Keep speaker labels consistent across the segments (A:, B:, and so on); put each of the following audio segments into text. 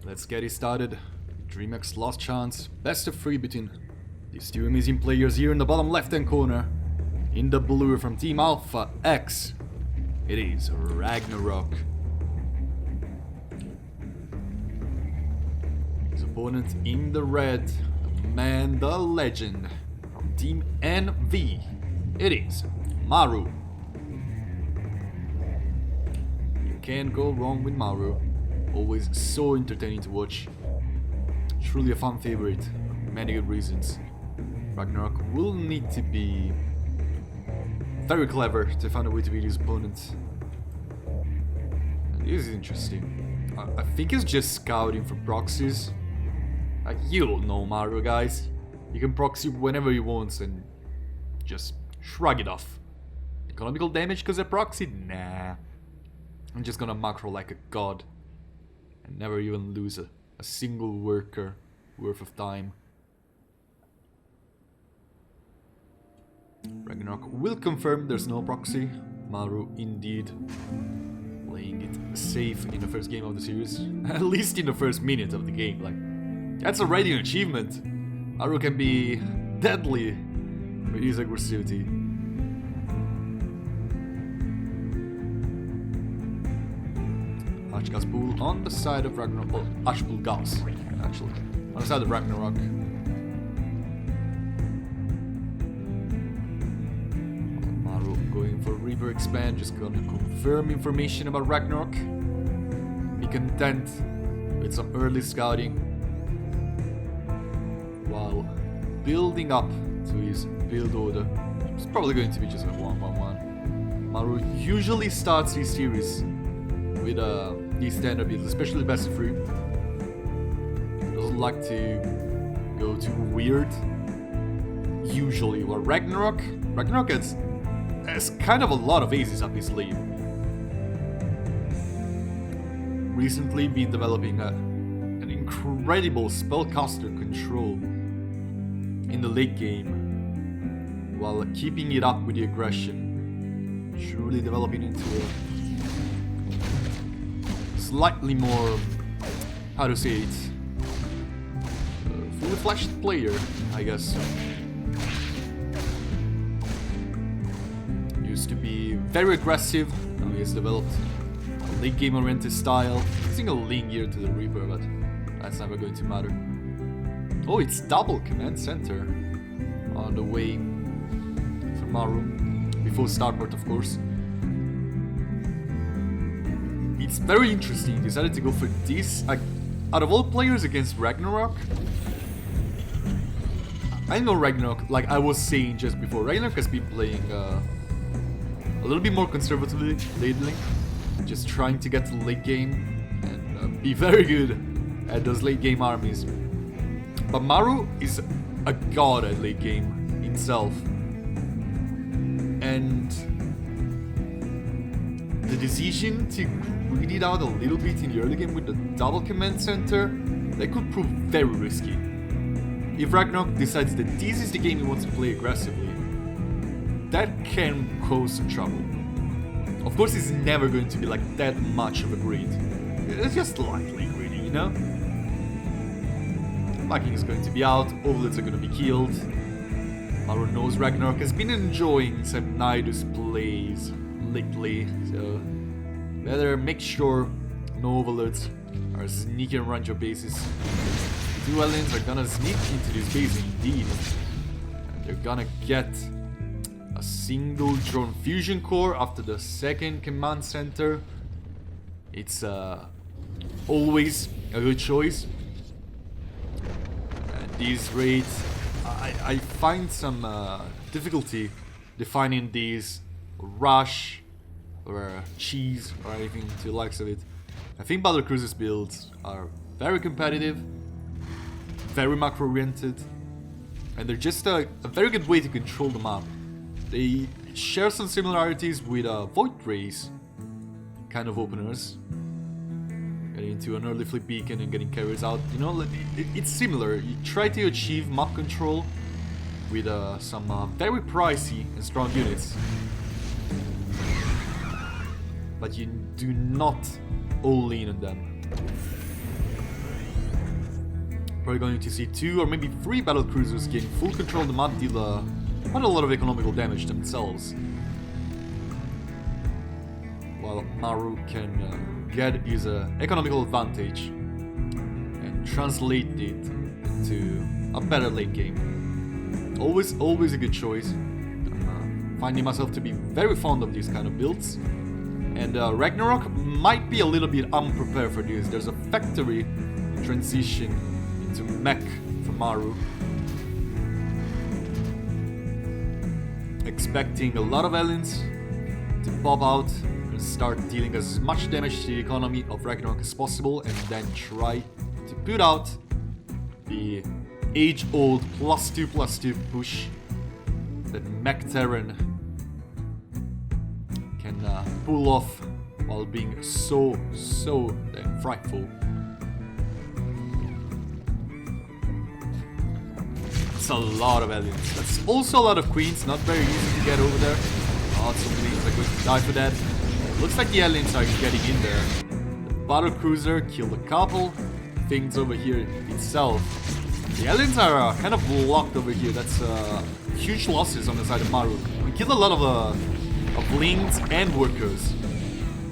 A: Let's get it started. DreamHack's last chance. Best of 3 between these two amazing players here in the bottom left hand corner. In the blue from Team Alpha X, it is RAGNAROK. His opponent in the red, the man, the legend, from Team NV, it is Maru. You can't go wrong with Maru. Always so entertaining to watch. Truly a fun favorite for many good reasons. RAGNAROK will need to be very clever to find a way to beat his opponent. And this is interesting. I think he's just scouting for proxies. Like, you all know Maru, guys. You can proxy whenever he wants and just shrug it off. Economical damage because I proxied? Nah. I'm just gonna macro like a god and never even lose a single worker worth of time. RAGNAROK will confirm there's no proxy. Maru indeed playing it safe in the first game of the series. At least in the first minute of the game. Like, that's already an achievement. Maru can be deadly with his aggressivity. Gas pool on the side of RAGNAROK. Well, Ashpool gas, actually. On the side of RAGNAROK. Maru going for Reaper Expand, just gonna confirm information about RAGNAROK. Be content with some early scouting while building up to his build order. It's probably going to be just a 1-1-1. Maru usually starts his series with these standard builds, especially best of 3. Doesn't like to go too weird. Usually, well, RAGNAROK has kind of a lot of aces up his sleeve. Recently been developing an incredible spellcaster control in the late game, while keeping it up with the aggression. Truly developing into a slightly more, how to say it, fully fleshed player, I guess. Used to be very aggressive, now he has developed a late game oriented style, using a link here to the Reaper, but that's never going to matter. Oh, it's double command center on the way for Maru, before starport of course. It's very interesting, he decided to go for this. Out of all players against RAGNAROK, I know RAGNAROK, like I was saying just before, RAGNAROK has been playing a little bit more conservatively lately, just trying to get to the late game and be very good at those late game armies. But Maru is a god at late game himself, and the decision to grid it out a little bit in the early game with the double command center, that could prove very risky. If RAGNAROK decides that this is the game he wants to play aggressively, that can cause some trouble. Of course, it's never going to be like that much of a grid. It's just lightly greedy, you know? Viking is going to be out, overlords are going to be killed. Maru knows RAGNAROK has been enjoying some Nidus plays lately, so better make sure no overlords are sneaking around your bases. The two aliens are gonna sneak into this base indeed, and they're gonna get a single drone fusion core after the second command center. It's always a good choice. At this rate, I find some difficulty defining these rush or cheese or anything to the likes of it. I think Battlecruiser's builds are very competitive, very macro oriented, and they're just a very good way to control the map. They share some similarities with Void Rays kind of openers, getting into an early flip beacon and getting carriers out. You know, it's similar. You try to achieve map control with some very pricey and strong units, but you do not all in on them. Probably going to see 2 or maybe 3 battle cruisers gain full control of the map, deal quite a lot of economical damage themselves. While Maru can get his economical advantage and translate it into a better late game. Always a good choice. I'm finding myself to be very fond of these kind of builds. And RAGNAROK might be a little bit unprepared for this. There's a factory transition into mech from Maru. Expecting a lot of aliens to pop out and start dealing as much damage to the economy of RAGNAROK as possible, and then try to put out the age-old +2/+2 push that Mech Terran can pull off while being so damn frightful. It's a lot of aliens. That's also a lot of queens, not very easy to get over there. Lots of queens are going to die for that. Looks like the aliens are getting in there. The battle cruiser killed a couple things over here itself. The aliens are kind of blocked over here. That's huge losses on the side of Maru. We killed a lot of lings and workers.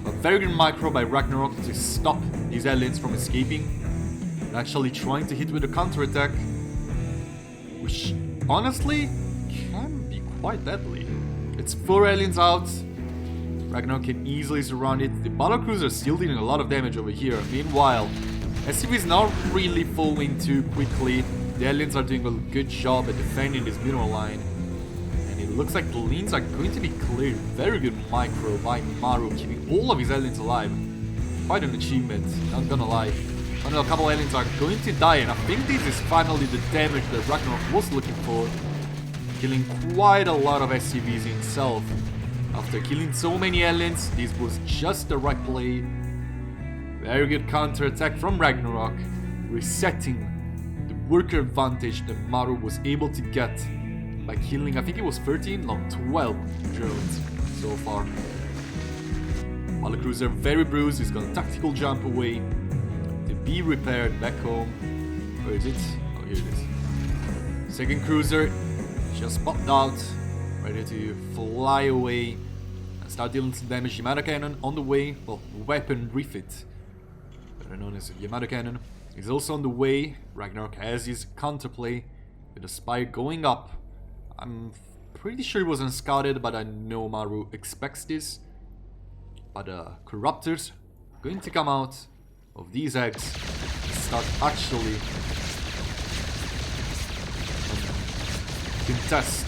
A: A very good micro by RAGNAROK to stop these aliens from escaping. And actually trying to hit with a counterattack, which honestly can be quite deadly. It's 4 aliens out. RAGNAROK can easily surround it. The battle cruiser is still dealing a lot of damage over here. Meanwhile, SCV is not really falling too quickly. The aliens are doing a good job at defending this mineral line. And it looks like the lanes are going to be cleared. Very good micro by Maru, keeping all of his aliens alive. Quite an achievement, not gonna lie. A couple aliens are going to die, and I think this is finally the damage that RAGNAROK was looking for. Killing quite a lot of SCVs himself. After killing so many aliens, this was just the right play. Very good counter-attack from RAGNAROK, resetting the worker advantage that Maru was able to get by killing, I think it was 13, no, 12 drones so far. While the cruiser, very bruised, is gonna tactical jump away to be repaired back home. Where is it? Oh, here it is. Second cruiser just popped out, ready to fly away and start dealing some damage. Yamato cannon on the way, well, weapon refit, better known as Yamato cannon, is also on the way. RAGNAROK has his counterplay with the spire going up. I'm pretty sure it wasn't scouted, but I know Maru expects this. But corruptors going to come out of these eggs and start actually contest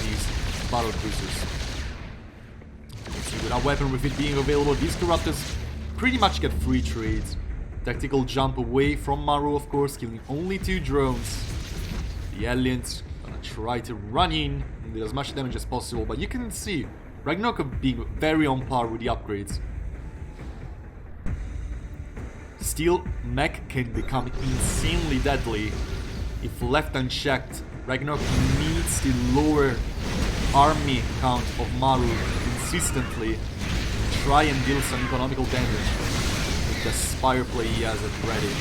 A: these battle cruisers. You can see with our weapon refit being available, these corruptors pretty much get free trades. Tactical jump away from Maru, of course, killing only 2 drones. The aliens gonna try to run in and do as much damage as possible, but you can see RAGNAROK being very on par with the upgrades. Still, mech can become insanely deadly if left unchecked. RAGNAROK needs to lower army count of Maru consistently and try and deal some economical damage with the spire play he has at ready.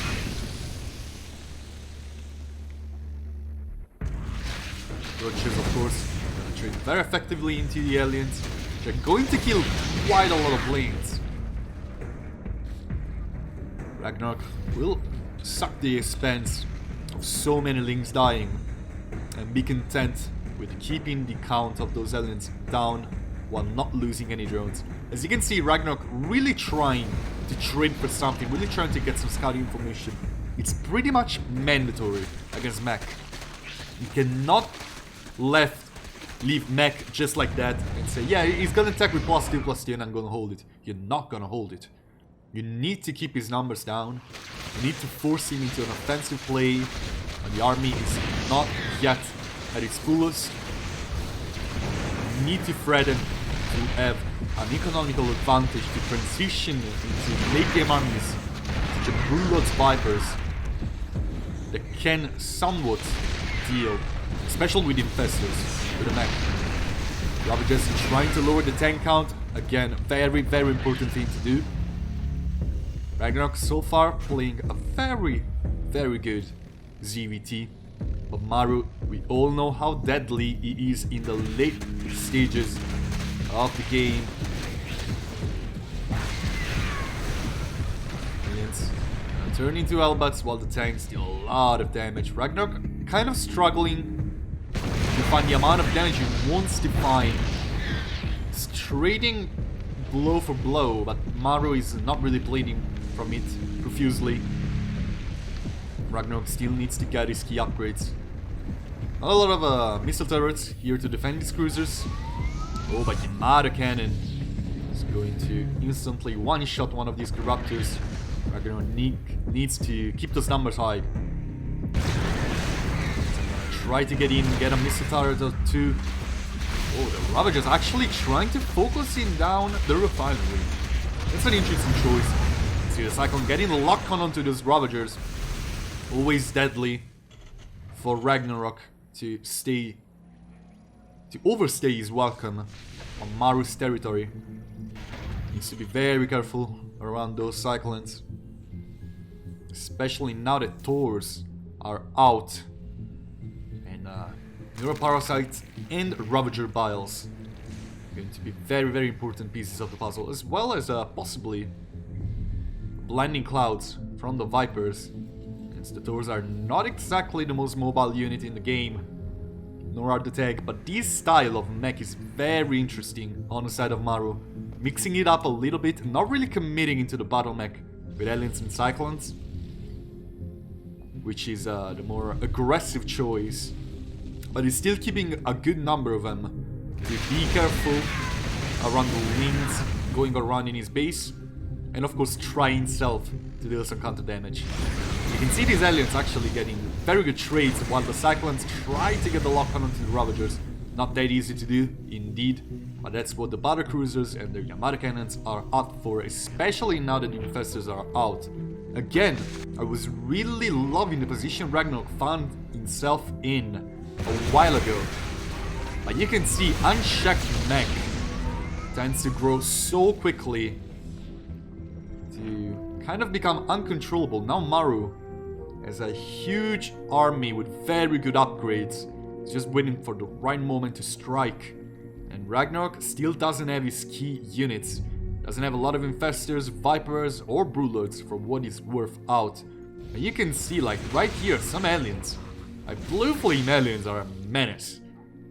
A: Roaches, of course, gonna trade very effectively into the aliens, which are going to kill quite a lot of lanes. RAGNAROK will suck the expense of so many lings dying and be content with keeping the count of those aliens down while not losing any drones. As you can see, RAGNAROK really trying to trade for something, really trying to get some scouting information. It's pretty much mandatory against mech. You cannot leave mech just like that and say, yeah, he's gonna attack with +2/+2 and I'm gonna hold it. You're not gonna hold it. You need to keep his numbers down. You need to force him into an offensive play. And the army is not yet at its fullest. You need to threaten to have an economical advantage to transition into late game armies such as Brulot's Vipers that can somewhat deal, especially with infestors, with a mech. Rather just trying to lower the tank count. Again, very important thing to do. RAGNAROK so far playing a very very good ZVT. But Maru, we all know how deadly he is in the late stages of the game. Aliens turn into Elbats while the tanks deal a lot of damage. RAGNAROK kind of struggling to find the amount of damage he wants to find. It's trading blow for blow, but Maru is not really bleeding from it profusely. RAGNAROK still needs to get his key upgrades. Not a lot of missile turrets here to defend his cruisers. Oh, but the Maru cannon is going to instantly one-shot one of these Corruptors. RAGNAROK needs to keep those numbers high. Try to get in, get a missile turret or two. Oh, the Ravagers actually trying to focus in down the refinery. That's an interesting choice. See the Cyclone getting the lock-on onto those Ravagers. Always deadly for RAGNAROK to overstay his welcome on Maru's territory. Needs to be very careful around those Cyclones. Especially now that Taurs are out. And Neuroparasites and Ravager Biles going to be very, very important pieces of the puzzle, as well as possibly Blinding Clouds from the Vipers, since the Taurs are not exactly the most mobile unit in the game, nor are the Tag, but this style of mech is very interesting on the side of Maru, mixing it up a little bit, not really committing into the battle mech with Aliens and Cyclones, which is the more aggressive choice. But he's still keeping a good number of them to be careful around the wings going around in his base, and of course try himself to deal some counter damage. You can see these aliens actually getting very good trades while the Cyclones try to get the lock-on onto the Ravagers. Not that easy to do, indeed, but that's what the battle cruisers and their Yamato cannons are up for, especially now that the infestors are out. Again, I was really loving the position RAGNAROK found himself in a while ago, but you can see unchecked mech tends to grow so quickly to kind of become uncontrollable. Now Maru has a huge army with very good upgrades. He's just waiting for the right moment to strike, and RAGNAROK still doesn't have his key units. Doesn't have a lot of infestors, vipers or broodlords for what is worth out. And you can see, like right here, some aliens. Like blue flame aliens are a menace.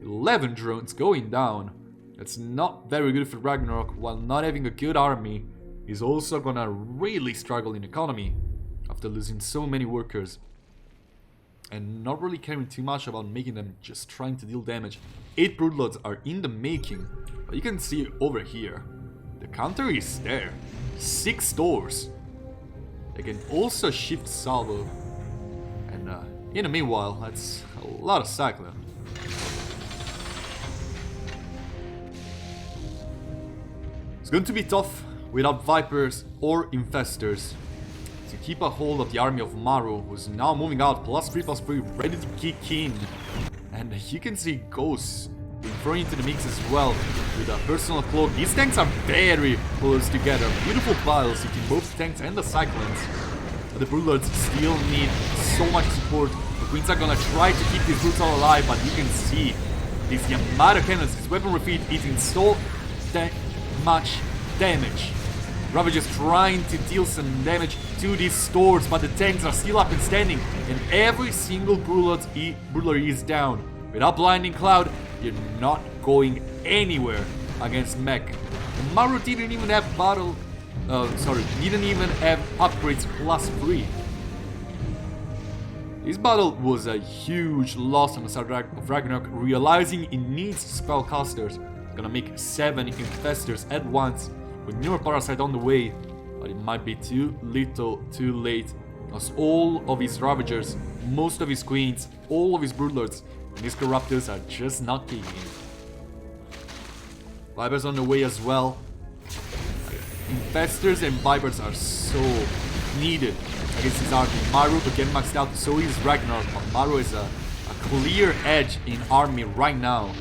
A: 11 drones going down. That's not very good for RAGNAROK, while not having a good army is also gonna really struggle in economy after losing so many workers. And not really caring too much about making them, just trying to deal damage. 8 broodlords are in the making, but you can see over here. The counter is there. 6 doors. They can also shift salvo. And in the meanwhile, that's a lot of Cyclone. It's going to be tough without Vipers or Infestors to keep a hold of the army of Maru, who's now moving out +3/+3, ready to kick in. And you can see Ghosts being thrown into the mix as well with a personal cloak. These tanks are very close together. Beautiful piles hitting both tanks and the Cyclones. But the Broodlords still need so much support. The Queens are gonna try to keep these brutes all alive, but you can see these Yamato cannons, this weapon refit, hitting so much damage. Ravagers trying to deal some damage to these stores, but the tanks are still up and standing, and every single Broodlord is down. Without Blinding Cloud, you're not going anywhere against mech. Maru didn't even have didn't even have upgrades +3. This battle was a huge loss on the side of RAGNAROK, realizing it needs spellcasters. It's gonna make 7 infestors at once with Neuroparasite on the way, but it might be too little, too late, because all of his Ravagers, most of his Queens, all of his Broodlords, and his Corruptors are just not kicking in. Vipers on the way as well. Infestors and Vipers are so needed against his army. Maru again maxed out, so is RAGNAROK, but Maru is a clear edge in army right now.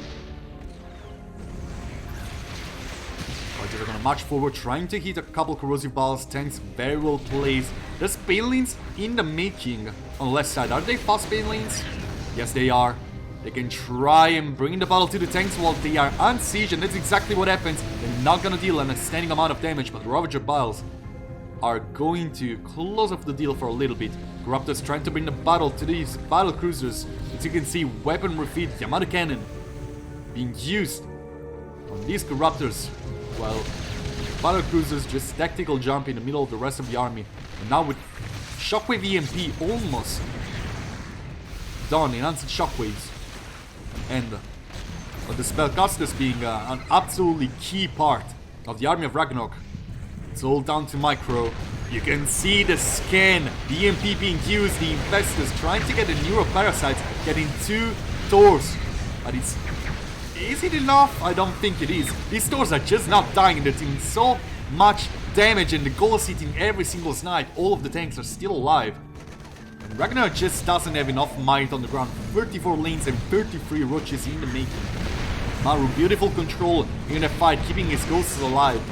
A: Ravages are gonna march forward, trying to hit a couple corrosive balls. Tanks very well placed. There's Banelings in the making on the left side. Are they fast Banelings? Yes, they are. They can try and bring the battle to the tanks while they are unsieged, and that's exactly what happens. They're not gonna deal an outstanding amount of damage, but the Ravager Biles are going to close off the deal for a little bit. Corruptors trying to bring the battle to these battle cruisers. As you can see, weapon refit, Yamato Cannon being used on these Corruptors, while battle cruisers just tactical jump in the middle of the rest of the army. And now with Shockwave EMP almost done, enhanced shockwaves, and the Spellcasters being an absolutely key part of the army of Ragnarok. It's all down to micro. You can see the scan, the EMP being used, the Infestors trying to get the Neuroparasites, getting 2 Thors. But is it enough? I don't think it is. These Thors are just not dying. They're doing so much damage, and the goal is hitting every single snipe. All of the tanks are still alive. And Ragnarok just doesn't have enough might on the ground. 34 lanes and 33 roaches in the making. Maru, beautiful control in a fight, keeping his ghosts alive.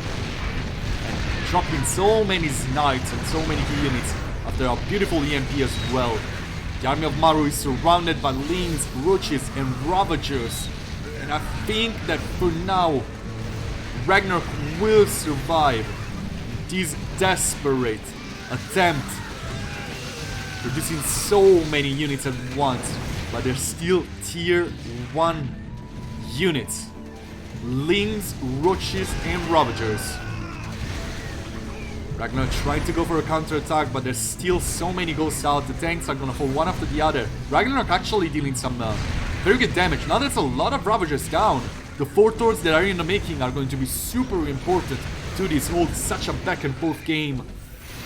A: And dropping so many snipes and so many units after a beautiful EMP as well. The army of Maru is surrounded by lanes, roaches and ravagers. And I think that for now, Ragnarok will survive this desperate attempt, producing so many units at once, but they're still tier 1 units. Lings, roaches and ravagers. Ragnarok trying to go for a counter-attack, but there's still so many ghosts out. The tanks are gonna fall one after the other. Ragnarok actually dealing some very good damage. Now there's a lot of Ravagers down. The 4 Thors that are in the making are going to be super important to this hold. Such a back and forth game.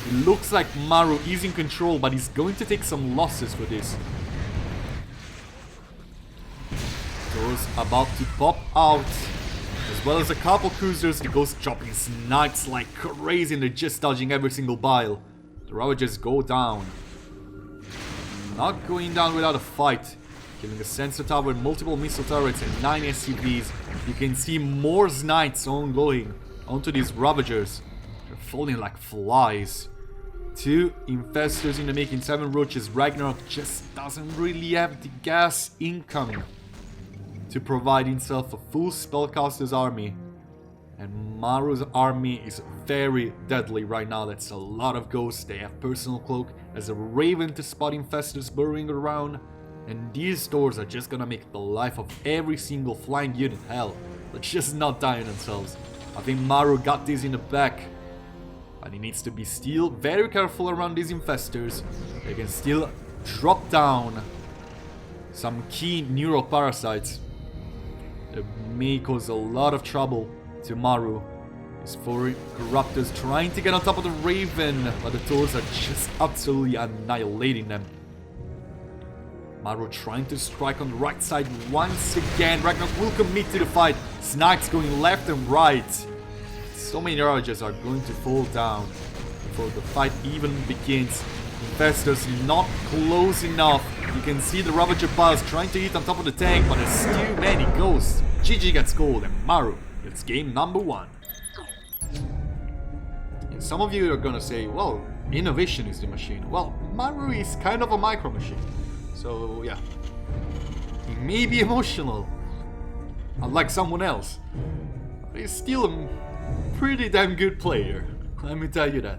A: It looks like Maru is in control, but he's going to take some losses for this. Thors about to pop out, as well as a couple cruisers. The Ghost dropping snipes like crazy, and they're just dodging every single bile. The Ravagers go down. Not going down without a fight. Killing a sensor tower, multiple missile turrets and 9 SCVs. You can see more snipes ongoing onto these Ravagers. They're falling like flies. 2 Infestors in the making, 7 roaches. Ragnarok just doesn't really have the gas incoming to provide himself a full Spellcaster's army. And Maru's army is very deadly right now. That's a lot of ghosts. They have personal cloak as a raven to spot Infestors burrowing around. And these doors are just gonna make the life of every single flying unit hell. They're just not dying themselves. I think Maru got this in the back. But he needs to be still very careful around these Infestors. They can still drop down some key Neuroparasites that may cause a lot of trouble to Maru. His 4 Corruptors trying to get on top of the Raven, but the Thors are just absolutely annihilating them. Maru trying to strike on the right side once again. Ragnarok will commit to the fight. Snipes going left and right. So many Ravagers are going to fall down before the fight even begins. Infestors not close enough. You can see the Ravager piles trying to hit on top of the tank, but there's too many ghosts. GG gets gold and Maru gets game number 1. And some of you are gonna say, well, innovation is the machine. Well, Maru is kind of a micro machine. So yeah, he may be emotional, unlike someone else, but he's still a pretty damn good player, let me tell you that.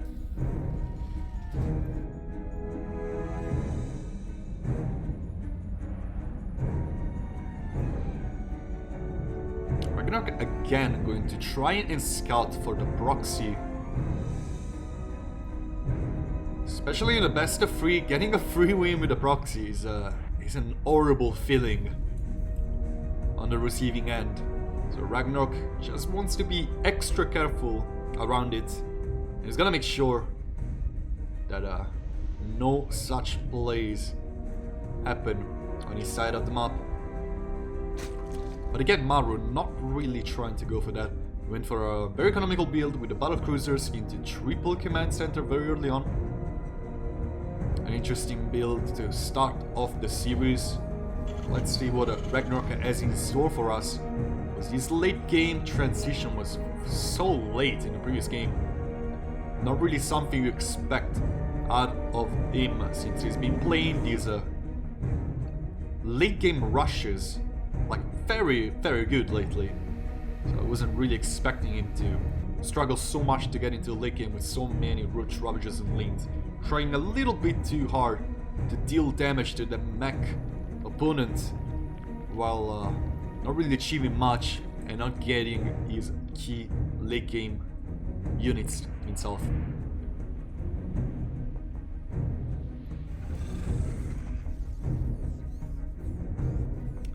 A: Ragnarok again going to try and scout for the proxy. Especially in the best of 3, getting a free win with the proxy is an horrible feeling on the receiving end. So Ragnarok just wants to be extra careful around it. And he's gonna make sure that no such plays happen on his side of the map. But again, Maru not really trying to go for that. He went for a very economical build with the battle cruisers into triple command center very early on. An interesting build to start off the series. Let's see what Ragnarok has in store for us Because his late game transition was so late in the previous game. Not really something you expect out of him, since he's been playing these late game rushes like very good lately. So I wasn't really expecting him to struggle so much to get into the late game with so many roach ravages and lanes, trying a little bit too hard to deal damage to the mech opponent while not really achieving much and not getting his key late game units himself.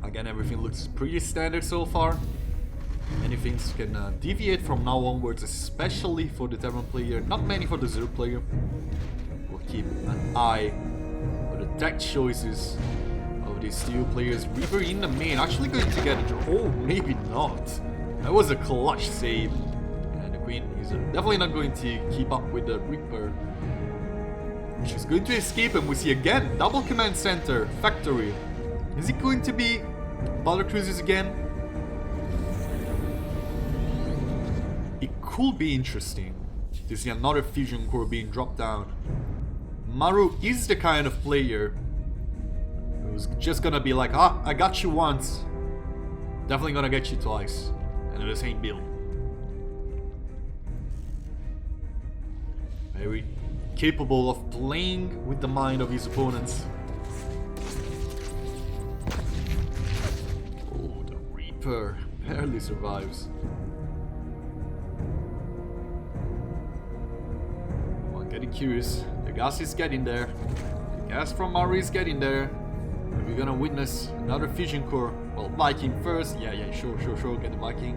A: Again, everything looks pretty standard so far. Many things can deviate from now onwards, especially for the Terran player, not many for the Zero player. We'll keep an eye on the tech choices of these two players. Reaper in the main, actually going to get a draw. Oh, maybe not. That was a clutch save. And the Queen is definitely not going to keep up with the Reaper. She's going to escape, and we see again double command center factory. Is it going to be Battle Cruisers again? It could be interesting to see another fusion core being dropped down. Maru is the kind of player who's just gonna be like, ah, I got you once, definitely gonna get you twice, and in the same build. Very capable of playing with the mind of his opponents. Oh, the Reaper barely survives. Getting curious. The gas is getting there. The gas from Maru is getting there. Are we gonna witness another fusion core? Well, Viking first. Yeah, sure. Get the Viking.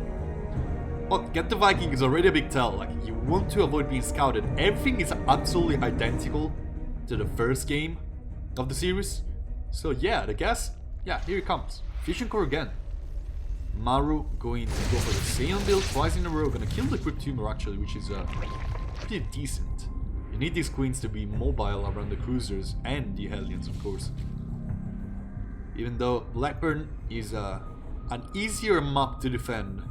A: But get the Viking is already a big tell. Like, you want to avoid being scouted. Everything is absolutely identical to the first game of the series. So yeah, the gas. Yeah, here it comes. Fusion core again. Maru going to go for the same build twice in a row. Gonna kill the Crypt Tumor actually, which is pretty decent. You need these queens to be mobile around the cruisers and the Hellions, of course. Even though Blackburn is an easier map to defend,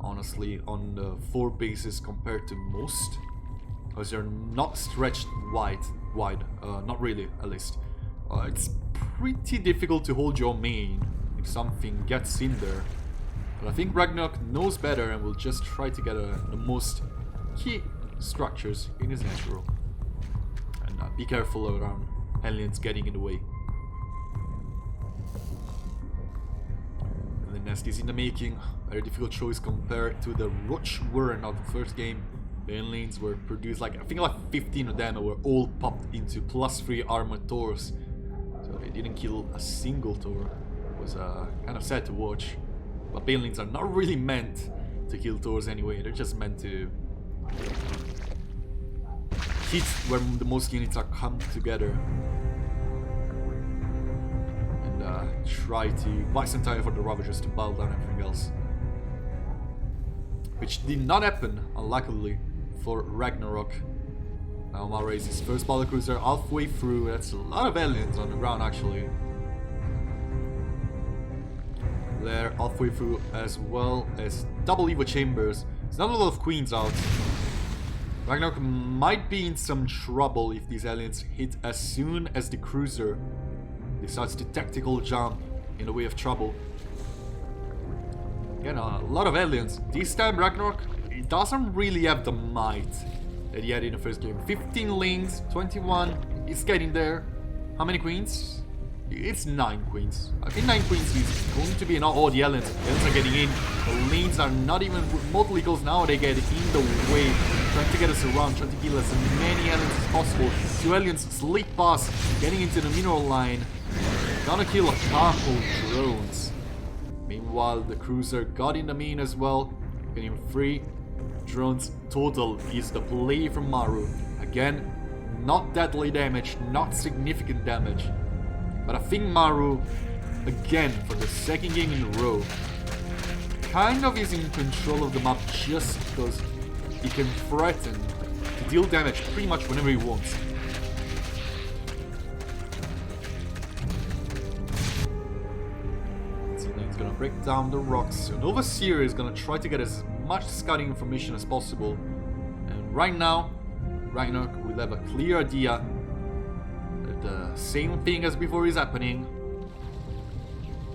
A: honestly, on the 4 bases compared to most, because they're not stretched wide, not really at least. It's pretty difficult to hold your main if something gets in there. But I think RAGNAROK knows better and will just try to get the most key structures in his natural, and be careful around Hellions getting in the way. And the nest is in the making. Very difficult choice compared to the Roach Warren of the first game. Banelings were produced like, I think like 15 of them were all popped into +3 armored Taurs, so they didn't kill a single Taur. It was kind of sad to watch. But Banelings are not really meant to kill Taurs anyway, they're just meant to hit where the most units are come together and try to Byzantine for the Ravagers to bow down everything else. Which did not happen, unluckily, for RAGNAROK. Now Maru is his first battle cruiser halfway through. That's a lot of aliens on the ground actually. They're halfway through, as well as double Evo chambers. There's not a lot of queens out. RAGNAROK might be in some trouble if these aliens hit as soon as the cruiser decides to tactical jump in the way of trouble. Again, a lot of aliens. This time RAGNAROK, it doesn't really have the might that he had in the first game. 15 lanes, 21, it's getting there. How many queens? It's 9 queens. I think 9 queens is going to be enough. Oh, the aliens are getting in. The lanes are not even remotely close now. They get in the way, trying to get us around, trying to kill as many aliens as possible. 2 aliens slip past, getting into the mineral line. Gonna kill a couple drones. Meanwhile, the cruiser got in the main as well, getting 3 drones total is the play from Maru. Again, not deadly damage, not significant damage. But I think Maru, again, for the second game in a row, kind of is in control of the map just because he can threaten to deal damage pretty much whenever he wants. So then he's gonna break down the rocks. So an Overseer is gonna try to get as much scouting information as possible. And right now, RAGNAROK will have a clear idea that the same thing as before is happening.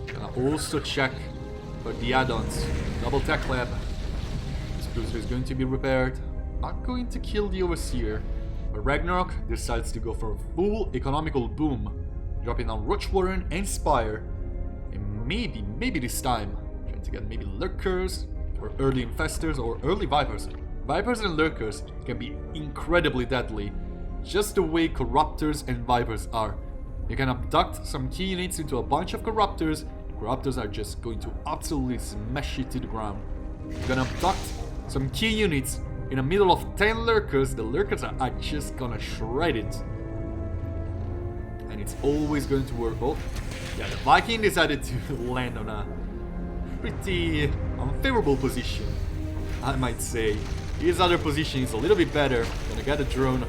A: Gonna also check for the add-ons. Double tech lab. This cruiser is going to be repaired. Not going to kill the Overseer. But RAGNAROK decides to go for a full economical boom, dropping down Roach Warren and Spire. And maybe this time, trying to get maybe Lurkers, or early Infestors, or early Vipers. Vipers and Lurkers can be incredibly deadly, just the way Corruptors and Vipers are. You can abduct some key units into a bunch of Corruptors. Corruptors are just going to absolutely smash it to the ground. You can abduct some key units in the middle of 10 Lurkers. The Lurkers are just gonna shred it. And it's always going to work. Oh, yeah, the Viking decided to land on a pretty unfavorable position, I might say. His other position is a little bit better. Gonna get a drone.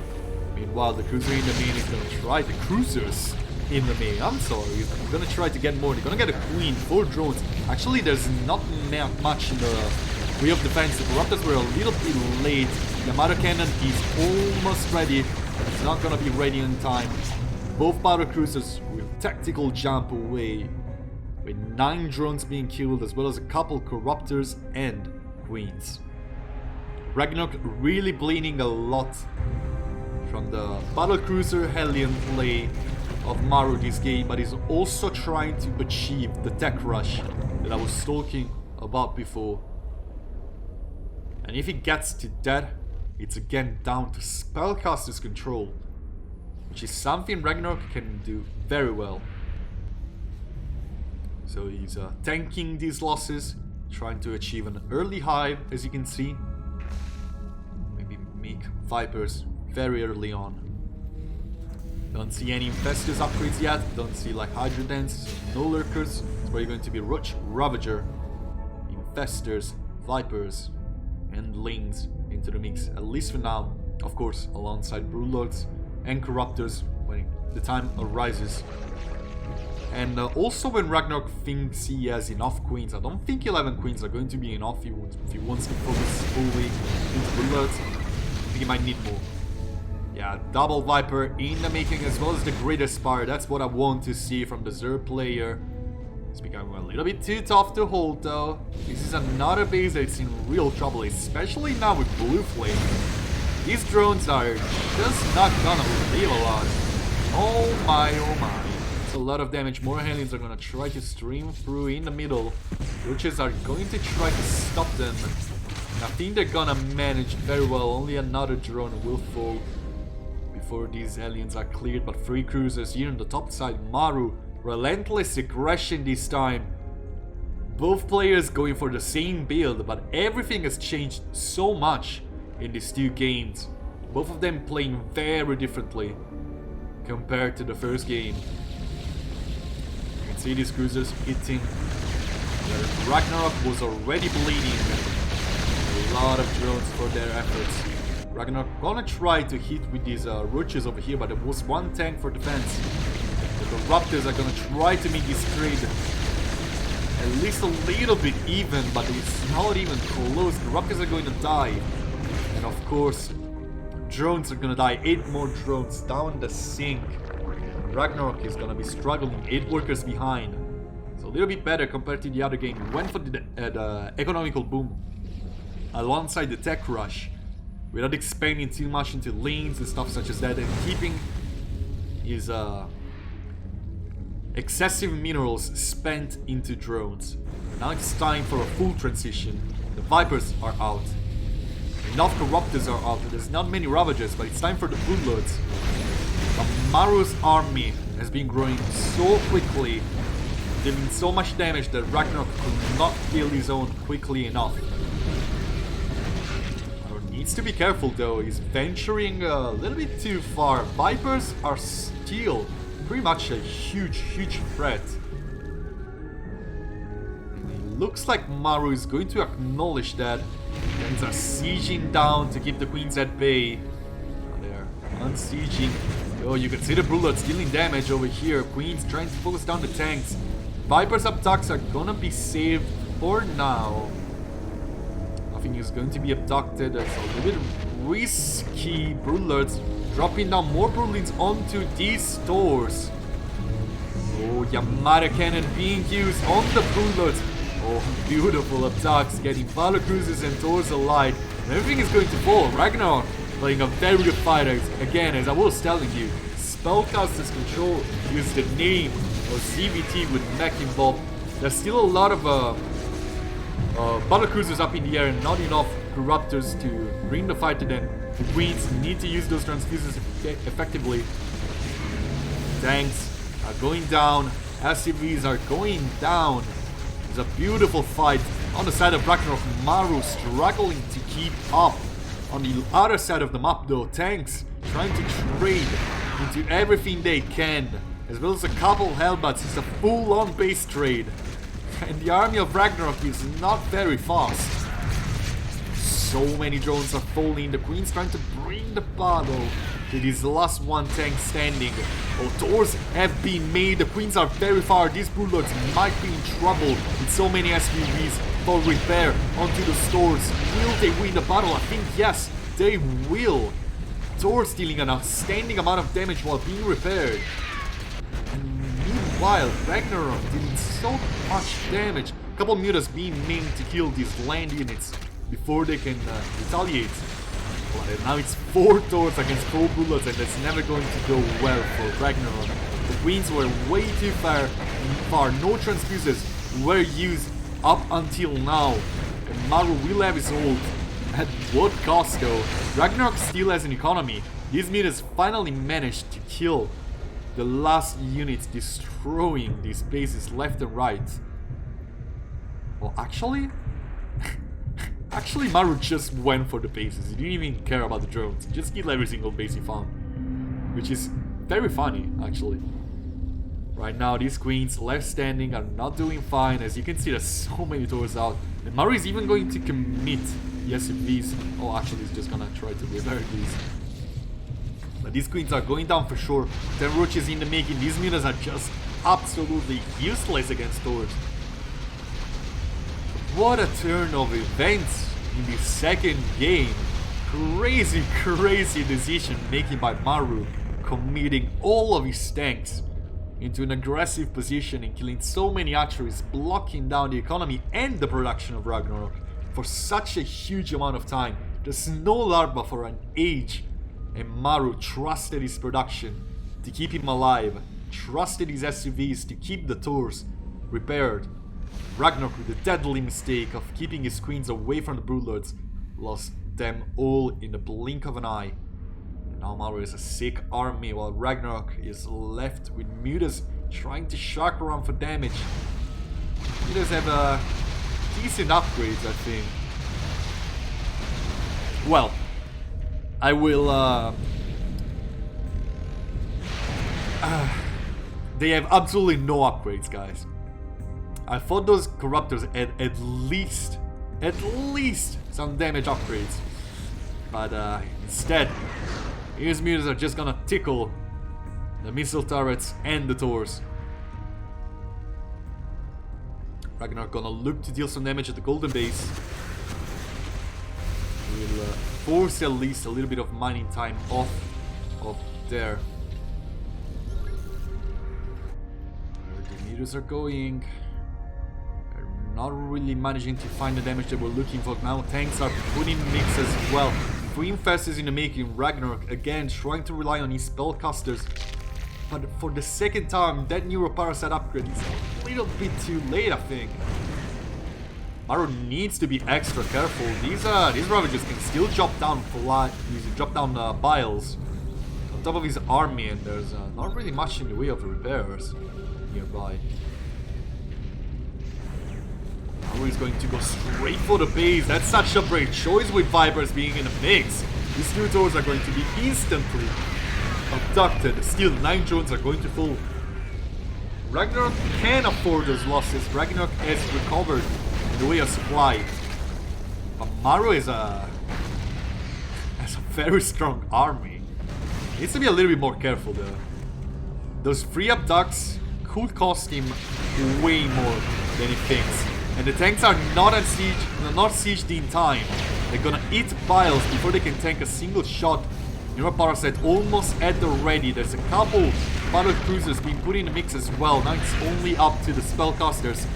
A: Meanwhile, the cruiser in the main is gonna try the cruisers in the main. I'm sorry, he's gonna try to get more. They're gonna get a queen, 4 drones. Actually, there's not much in the way of defense. The Corruptors were a little bit late. The Maru cannon is almost ready, but it's not gonna be ready in time. Both battle cruisers will tactical jump away, with 9 drones being killed, as well as a couple Corruptors and queens. RAGNAROK really bleeding a lot from the battlecruiser Hellion play of Maru this game, but he's also trying to achieve the tech rush that I was talking about before. And if he gets to that, it's again down to spellcaster's control, which is something RAGNAROK can do very well. So he's tanking these losses, trying to achieve an early hive, as you can see. Maybe make Vipers very early on. Don't see any Infestors upgrades yet, don't see like Hydrodens, no Lurkers. It's probably going to be Roach, Ravager, Infestors, Vipers, and Lings into the mix, at least for now. Of course, alongside Broodlords and Corruptors when the time arises. And also when RAGNAROK thinks he has enough queens. I don't think 11 queens are going to be enough if he wants to focus fully into Broodlords. I think he might need more. Yeah, double Viper in the making, as well as the Great Aspire. That's what I want to see from the Zerg player. It's becoming a little bit too tough to hold though. This is another base that's in real trouble, especially now with Blue Flame. These drones are just not gonna leave a lot. Oh my, oh my. It's a lot of damage. More Hellions are gonna try to stream through in the middle. Roaches are going to try to stop them. And I think they're gonna manage very well. Only another drone will fall before these Hellions are cleared. But 3 cruisers here on the top side. Maru, relentless aggression this time. Both players going for the same build, but everything has changed so much in these 2 games. Both of them playing very differently compared to the first game. You can see these cruisers hitting. RAGNAROK was already bleeding. A lot of drones for their efforts. RAGNAROK gonna try to hit with these roaches over here, but there was 1 tank for defense. The Corruptors are gonna try to make this trade at least a little bit even, but it's not even close. The Corruptors are going to die. And of course, drones are gonna die. 8 more drones down the sink. RAGNAROK is gonna be struggling, 8 workers behind. It's a little bit better compared to the other game. We went for the economical boom alongside the tech rush, without expanding too much into lanes and stuff such as that, and keeping his excessive minerals spent into drones. Now it's time for a full transition. The Vipers are out. Enough Corruptors are out. There's not many Ravagers, but it's time for the Broodlords. But Maru's army has been growing so quickly, dealing so much damage that RAGNAROK could not kill his own quickly enough. Needs to be careful though, he's venturing a little bit too far. Vipers are still pretty much a huge threat. And it looks like Maru is going to acknowledge that. Queens are sieging down to keep the queens at bay. They're unsieging. Oh, you can see the Broodlords dealing damage over here. Queens trying to focus down the tanks. Viper's abducts are gonna be saved for now. Nothing is going to be abducted. That's a little bit risky. Broodlords dropping down more broodlings onto these stores. Oh, Yamada cannon being used on the broodlords. Oh, beautiful attacks, getting Valor Cruisers and Thors alike. And everything is going to fall. Ragnarok playing a very good fight. Again, as I was telling you, Spellcaster's Control is the name of CVT with mech involved. There's still a lot of Battle Cruisers up in the air and not enough Corruptors to bring the fight to them. The Queens need to use those transfusers effectively. Tanks are going down. SCVs are going down. It's a beautiful fight. On the side of Ragnarok, Maru struggling to keep up. On the other side of the map though, tanks trying to trade into everything they can. As well as a couple Hellbats. It's a full-on base trade. And the army of Ragnarok is not very fast. So many drones are falling. The Queen's trying to bring the battle to this last one tank standing. Oh, doors have been made. The Queens are very far. These Broodlords might be in trouble with so many SPVs for repair onto the stores. Will they win the battle? I think yes, they will. Doors dealing an outstanding amount of damage while being repaired. Meanwhile, Ragnarok dealing so much damage. A couple mutas being made to kill these land units before they can retaliate. But now it's 4 Thors against 4 Broodlords, and that's never going to go well for Ragnarok. The Queens were way too far. No transfusers were used up until now. And Maru will have his ult. At what cost though? Ragnarok still has an economy. These mutas finally managed to kill the last units, destroying these bases left and right. Well, actually, Maru just went for the bases. He didn't even care about the drones. He just killed every single base he found, which is very funny, actually. Right now, these Queens left standing are not doing fine. As you can see, there's so many doors out. And Maru is even going to commit the SCVs. Oh, actually, he's just gonna try to repair these. But these Queens are going down for sure. 10 roaches in the making. These mutas are just absolutely useless against doors. What a turn of events in the second game. Crazy decision making by Maru, committing all of his tanks into an aggressive position and killing so many archeries, blocking down the economy and the production of Ragnarok for such a huge amount of time. There's no larva for an age, and Maru trusted his production to keep him alive, trusted his SCVs to keep the Thors repaired. Ragnarok, with the deadly mistake of keeping his Queens away from the Broodlords, lost them all in the blink of an eye. And now Maru is a sick army, while Ragnarok is left with mutas trying to shark around for damage. Mutas have decent upgrades, I think. Well, I will they have absolutely no upgrades, guys. I thought those Corruptors had at least some damage upgrades. But instead, his mutas are just gonna tickle the missile turrets and the Thors. Ragnarok gonna look to deal some damage at the golden base. Will force at least a little bit of mining time off of there. Where the mutas are going. Not really managing to find the damage that we're looking for now. Tanks are putting mix as well. Dreamfest is in the making. Ragnarok again trying to rely on his spellcasters. But for the second time, that Neuroparasite upgrade is a little bit too late, I think. Maru needs to be extra careful. These Ravagers can still drop down biles on top of his army, and there's not really much in the way of repairs nearby. Maru is going to go straight for the base. That's such a brave choice with Vipers being in the mix. These 2 Thors are going to be instantly abducted. Still, 9 drones are going to fall. Ragnarok can afford those losses. Ragnarok has recovered in the way of supply. But Maru has a very strong army. Needs to be a little bit more careful though. Those free abducts could cost him way more than he thinks. And the tanks are not sieged in time. They're gonna eat piles before they can tank a single shot. Neuroparasite almost at the ready. There's a couple battle cruisers being put in the mix as well. Now it's only up to the spellcasters.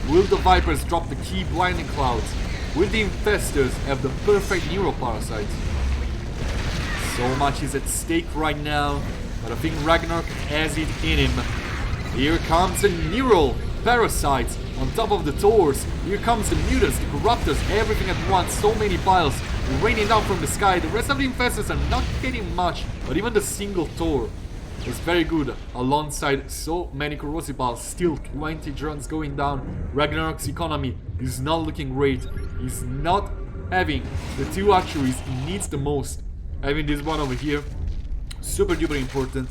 A: Will the Vipers drop the key blinding clouds? Will the infestors have the perfect Neuroparasite? So much is at stake right now, but I think Ragnarok has it in him. Here comes the Neural Parasites on top of the Taurs. Here comes the Mutants, the Corruptors, everything at once. So many piles raining down from the sky. The rest of the infestors are not getting much, but even the single Taur is very good alongside so many corrosive piles. Still 20 drones going down. Ragnarok's economy is not looking great. He's not having the two archeries he needs the most. Having this one over here, super duper important.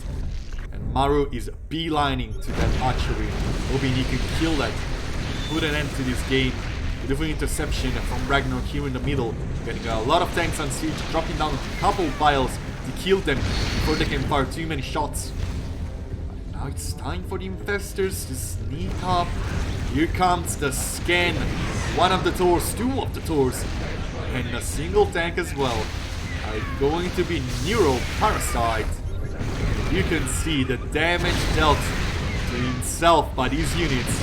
A: And Maru is beelining to that archery, hoping he can kill that, put an end to this game. Beautiful interception from Ragnarok here in the middle, getting a lot of tanks on siege, dropping down a couple piles to kill them before they can fire too many shots. But now it's time for the infestors to sneak up. Here comes the scan, one of the Taurs, two of the Taurs, and a single tank as well. Are going to be Neural Parasite. You can see the damage dealt to himself by these units.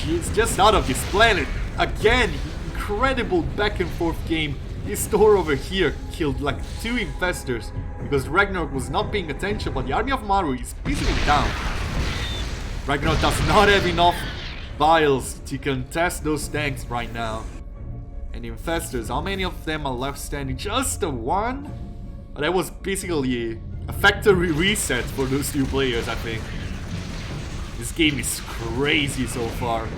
A: He's just out of this planet. Again, incredible back and forth game. This Taur over here killed like 2 infestors because Ragnarok was not paying attention, but the army of Maru is beating him down. Ragnarok does not have enough vials to contest those tanks right now. And infestors, how many of them are left standing? Just the one? But that was basically a factory reset for those 2 players, I think. This game is crazy so far.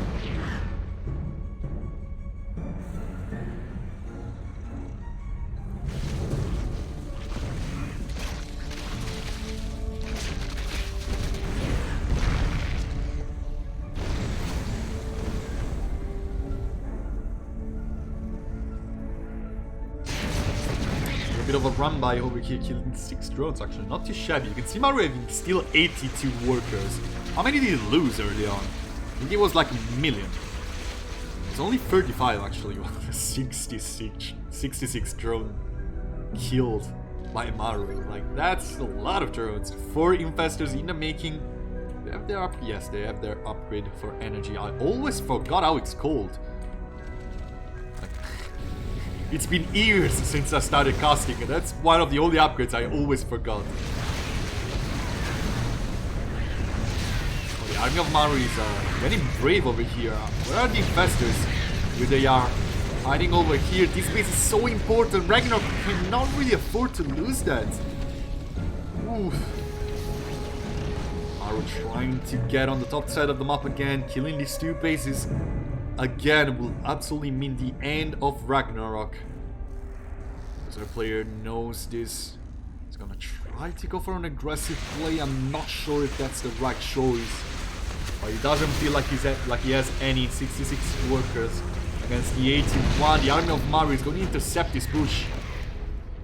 A: Of a run by over here, killing 6 drones actually, not too shabby. You can see Maru having still 82 workers. How many did he lose early on? I think it was like a million. It's only 35 actually. 66 drone killed by Maru. Like, that's a lot of drones. 4 infestors in the making. They have their yes, they have their upgrade for energy. I always forgot how it's called. It's been years since I started casting, and that's one of the only upgrades I always forgot. Oh, the army of Maru is getting brave over here. Where are the infestors? Here they are, hiding over here. This base is so important. Ragnarok cannot really afford to lose that. Oof. Maru trying to get on the top side of the map again, killing these 2 bases. Again, will absolutely mean the end of Ragnarok. As our player knows this, he's gonna try to go for an aggressive play. I'm not sure if that's the right choice, but he doesn't feel like he has any 66 workers against the 81. The army of Maru is going to intercept this push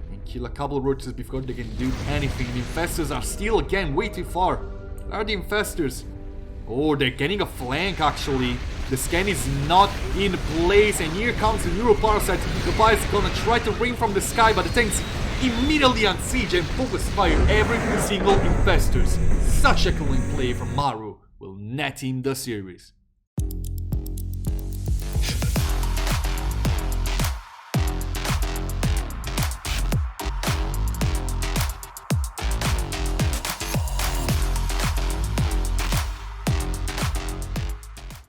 A: and kill a couple of roaches before they can do anything. The infestors are still again way too far. Where are the infestors? Oh, they're getting a flank actually. The scan is not in place, and here comes the Neuroparasite. The Bile is gonna try to rain from the sky, but the tanks immediately on siege and focus fire every single infestors. Such a clean play from Maru will net him the series.